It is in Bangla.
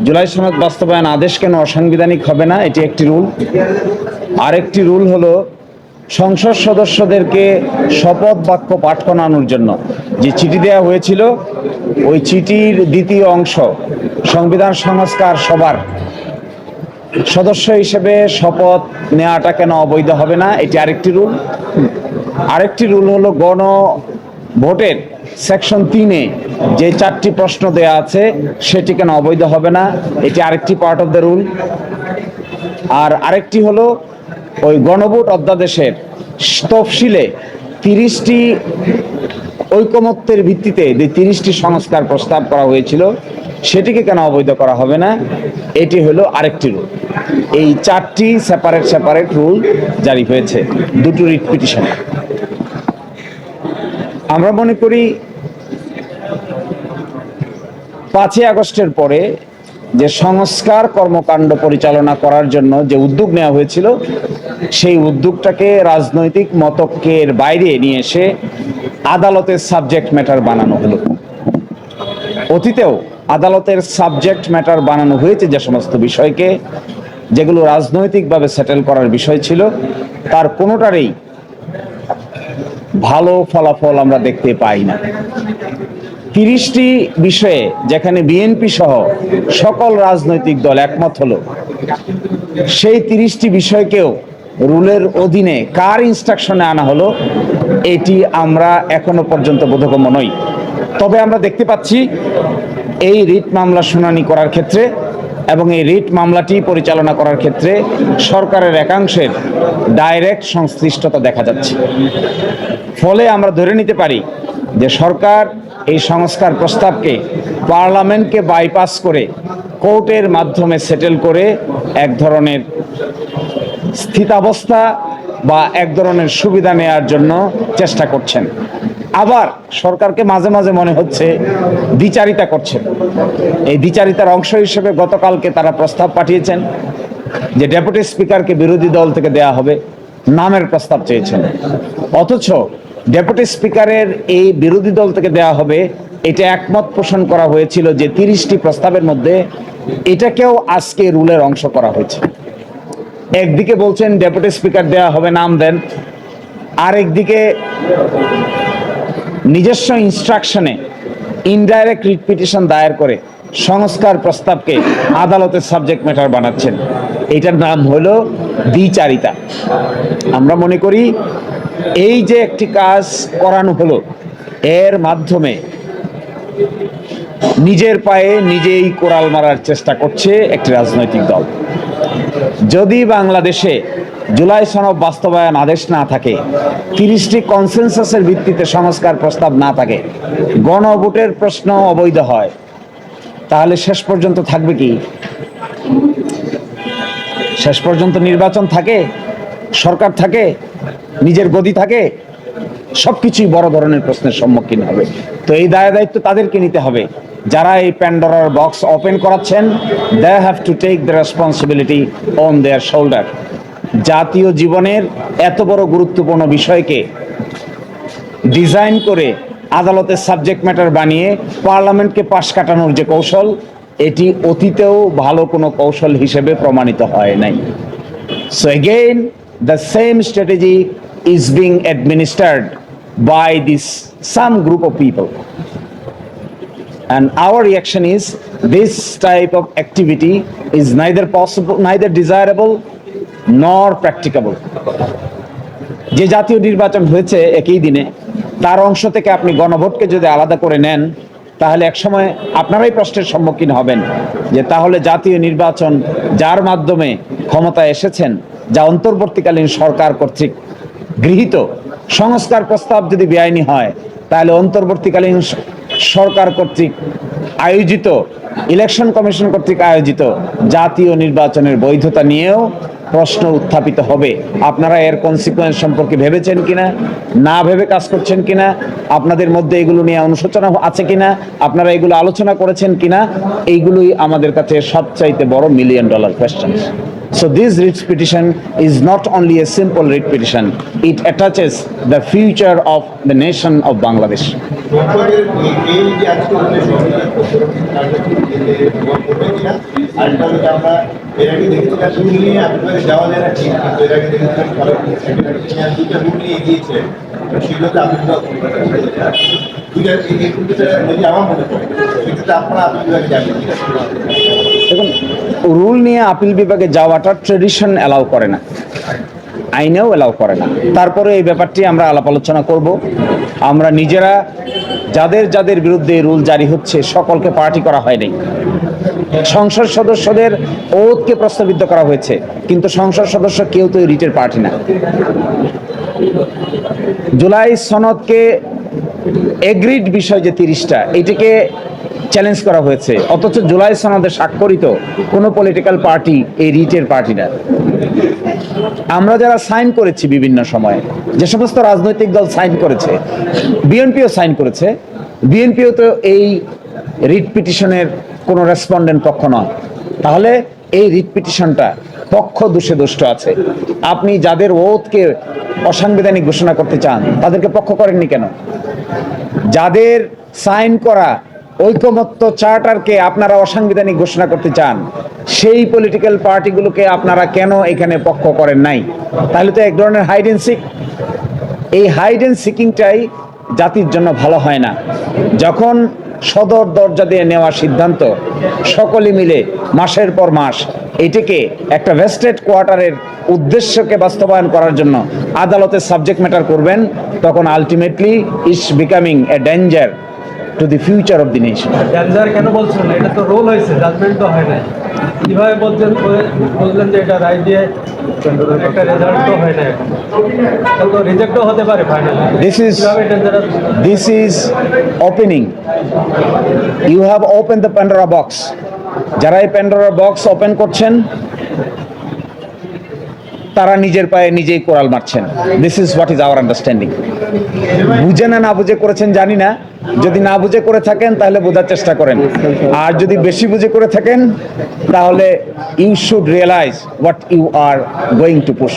জুলাই সনদ বাস্তবায়ন আদেশ কেন অসাংবিধানিক হবে না, এটি একটি রুল। আরেকটি রুল হলো সংসদ সদস্যদেরকে শপথ বাক্য পাঠ করানোর জন্য যে চিঠি দেওয়া হয়েছিল, ওই চিঠির দ্বিতীয় অংশ সংবিধান সংস্কার সভার সদস্য হিসেবে শপথ নেওয়াটা কেন অবৈধ হবে না, এটি আরেকটি রুল। আরেকটি রুল হলো গণ ভোটের সেকশন 3-এ যে 4টি প্রশ্ন দেয়া আছে সেটি কেন অবৈধ হবে না, এটি আরেকটি পার্ট অফ দ্য রুল। আর আরেকটি হলো ওই গণভোট অধ্যাদেশের তফসিলে 30টি ঐকমত্যের ভিত্তিতে যে 30টি সংস্কার প্রস্তাব করা হয়েছিল সেটিকে কেন অবৈধ করা হবে না, এটি হলো আরেকটি রুল। এই 4টি সেপারেট রুল জারি হয়েছে দুটো রিট পিটিশনে। আমরা মনে করি 5ই আগস্টের পরে যে সংস্কার কর্মকাণ্ড পরিচালনা করার জন্য যে উদ্যোগ নেওয়া হয়েছিল, সেই উদ্যোগটাকে রাজনৈতিক মতকের বাইরে নিয়ে এসে আদালতের সাবজেক্ট ম্যাটার বানানো হলো। অতীতেও আদালতের সাবজেক্ট ম্যাটার বানানো হয়েছে যে সমস্ত বিষয়কে, যেগুলো রাজনৈতিকভাবে সেটেল করার বিষয় ছিল, তার কোনোটারই ভালো ফলাফল আমরা দেখতে পাই না। 30টি বিষয়ে যেখানে বিএনপি সহ সকল রাজনৈতিক দল একমত হলো, সেই 30টি বিষয়কেও রুলের অধীনে কার ইনস্ট্রাকশনে আনা হলো, এটি আমরা এখনো পর্যন্ত বোধগম্য নই। তবে আমরা দেখতে পাচ্ছি এই রিট মামলা শুনানি করার ক্ষেত্রে এবং এই রিট মামলাটি পরিচালনা করার ক্ষেত্রে সরকারের একাংশের ডাইরেক্ট সংশ্লিষ্টতা দেখা যাচ্ছে। ফলে আমরা ধরে নিতে পারি যে সরকার এই সংস্কার প্রস্তাবকে পার্লামেন্টকে বাইপাস করে কোর্টের মাধ্যমে সেটেল করে এক ধরনের স্থিতাবস্থা বা এক ধরনের সুবিধা নেয়ার জন্য চেষ্টা করছেন। আবার সরকারকে মাঝে মাঝে মনে হচ্ছে দ্বিচারিতা করছেন। এই দ্বিচারিতার অংশ হিসেবে গতকালকে তারা প্রস্তাব পাঠিয়েছেন যে ডেপুটি স্পিকারকে বিরোধী দল থেকে দেয়া হবে, নামের প্রস্তাব চেয়েছেন। অথচ ডেপুটি স্পিকারের এই বিরোধী দল থেকে দেয়া হবে, এটা একমত পোষণ করা হয়েছিল যে 30টি প্রস্তাবের মধ্যে এটাকেও আজকে রুলের অংশ করা হয়েছে। একদিকে বলছেন ডেপুটি স্পিকার দেয়া হবে, নাম দেন, আরেকদিকে নিজস্ব ইনস্ট্রাকশনে ইনডাইরেক্ট রিট পিটিশন দায়ের করে সংস্কার প্রস্তাবকে আদালতের সাবজেক্ট ম্যাটার বানাচ্ছেন। এটার নাম হলো দ্বিচারিতা। আমরা মনে করি এই যে একটি কাজ করানো হলো, এর মাধ্যমে নিজের পায়ে নিজেই কোড়াল মারার চেষ্টা করছে একটি রাজনৈতিক দল। যদি বাংলাদেশে জুলাই সনদ বাস্তবায়ন আদেশ না থাকে, 30টি কনসেনসাসের ভিত্তিতে সংস্কার প্রস্তাব না থাকে, গণভোটের প্রশ্ন অবৈধ হয়, তাহলে শেষ পর্যন্ত থাকবে কি? শেষ পর্যন্ত নির্বাচন থাকে, সরকার থাকে, নিজের গদি থাকে, সবকিছুই বড় ধরনের প্রশ্নের সম্মুখীন হবে। তো এই দায়িত্ব তাদেরকে নিতে হবে যারা এই প্যান্ডোরার বক্স ওপেন করাচ্ছেন। They have to take the responsibility on their shoulder. জাতীয় জীবনের এত বড় গুরুত্বপূর্ণ বিষয়কে ডিজাইন করে আদালতের সাবজেক্ট ম্যাটার বানিয়ে পার্লামেন্টকে পাশ কাটানোর যে কৌশল, এটি অতীতেও ভালো কোনো কৌশল হিসেবে প্রমাণিত হয় নাই। So again, the same strategy is being administered by some group of people. And our reaction is this type of activity is neither possible, neither desirable nor practicable. যে জাতীয় নির্বাচন হয়েছে একই দিনে, তার অংশ থেকে আপনি গণভোটকে যদি আলাদা করে নেন, তাহলে একসময় আপনারাই প্রশ্নের সম্মুখীন হবেন যে তাহলে জাতীয় নির্বাচন যার মাধ্যমে ক্ষমতায় এসেছেন, যা অন্তর্বর্তীকালীন সরকার কর্তৃক গৃহীত সংস্কার প্রস্তাব যদি বেআইনি হয়, তাহলে অন্তর্বর্তীকালীন সরকার কর্তৃক আয়োজিত ইলেকশন কমিশন কর্তৃক আয়োজিত জাতীয় নির্বাচনের বৈধতা নিয়েও প্রশ্ন উত্থাপিত হবে। আপনারা এর কনসিকুয়েন্স সম্পর্কে ভেবেছেন কিনা, না ভেবে কাজ করছেন কিনা, আপনাদের মধ্যে এগুলো নিয়ে অনুশোচনা আছে কিনা, আপনারা এগুলো আলোচনা করেছেন কিনা, এইগুলোই আমাদের কাছে সবচাইতে বড় $1 million question. So this writ petition is not only a simple writ petition, it attaches the future of the nation of Bangladesh. সংসদের এই যে আজকে আরেকটা হলো যে আমরা এর আগে দেখেছিলাম রুল নিয়ে আপনাদের যাওয়া যায় না ঠিক, কিন্তু এর আগে দেখেছিলাম দুইটা রুল নিয়ে গিয়েছে সেগুলোতে আপনি দুইটা এই রুলটা যদি আমার মনে পড়ে সেক্ষেত্রে আপনারা আপনি বিভাগে যাবেন। দেখুন, রুল নিয়ে আপিল বিভাগে যাওয়াটা ট্রেডিশন অ্যালাউ করে না, আইনেও অ্যালাউ করে না। তারপরে এই ব্যাপারটি আমরা আলাপ আলোচনা করব। আমরা নিজেরা যাদের যাদের বিরুদ্ধে রুল জারি হচ্ছে সকলকে পার্টি করা হয়নি। সংসদ সদস্যদের ওতকে প্রস্তাবিত করা হয়েছে, কিন্তু সংসদ সদস্য কেউ তো রিটের পার্টি না। জুলাই সনদকে এগ্রিড বিষয় যে 30টা, এটিকে চ্যালেঞ্জ করা হয়েছে, অথচ জুলাই সনদে স্বাক্ষরিত কোনো পলিটিক্যাল পার্টি এই রিটের পার্টি না। আমরা যারা সাইন করেছি বিভিন্ন সময়ে, যে সমস্ত রাজনৈতিক দল সাইন করেছে, বিএনপিও সাইন করেছে, বিএনপিও তো এই রিট পিটিশনের কোনো রেসপন্ডেন্ট পক্ষ নয়। তাহলে এই রিট পিটিশনটা পক্ষ দোষে দুষ্ট আছে। আপনি যাদের ওতকে অসাংবিধানিক ঘোষণা করতে চান তাদেরকে পক্ষ করেননি কেন? যাদের সাইন করা ঐকমত্য চার্টারকে আপনারা অসাংবিধানিক ঘোষণা করতে চান, সেই পলিটিক্যাল পার্টিগুলোকে আপনারা কেন এখানে পক্ষ করেন নাই? তাহলে তো এক ধরনের হাইড অ্যান্ড সিক। এই হাইড অ্যান্ড সিকিংটাই জাতির জন্য ভালো হয় না। যখন সদর দরজা দিয়ে নেওয়া সিদ্ধান্ত সকলে মিলে মাসের পর মাস এটিকে একটা ভেস্টেড কোয়ার্টারের উদ্দেশ্যকে বাস্তবায়ন করার জন্য আদালতে সাবজেক্ট ম্যাটার করবেন, তখন ultimately it's becoming a danger to the future of the nation. Danger কেন বলছেন? এটা তো রোল হয়েছে, জাজমেন্ট তো হয় নাই। কিভাবে বললেন যে এটা রায় দিয়ে একটা রেজাল্ট তো হয় না, এখন তো রিজেক্টও হতে পারে finally. This is opening. You have opened the Pandora box. যারা এই Pandora box ওপেন করছেন তারা নিজের পায়ে নিজেই কোড়াল মারছেন। This is what is our understanding. বুঝে না বুঝে করেছেন জানি না, যদি না বুঝে করে থাকেন তাহলে বোঝার চেষ্টা করেন, আর যদি বেশি বুঝে করে থাকেন তাহলে you should realise what you are going to push.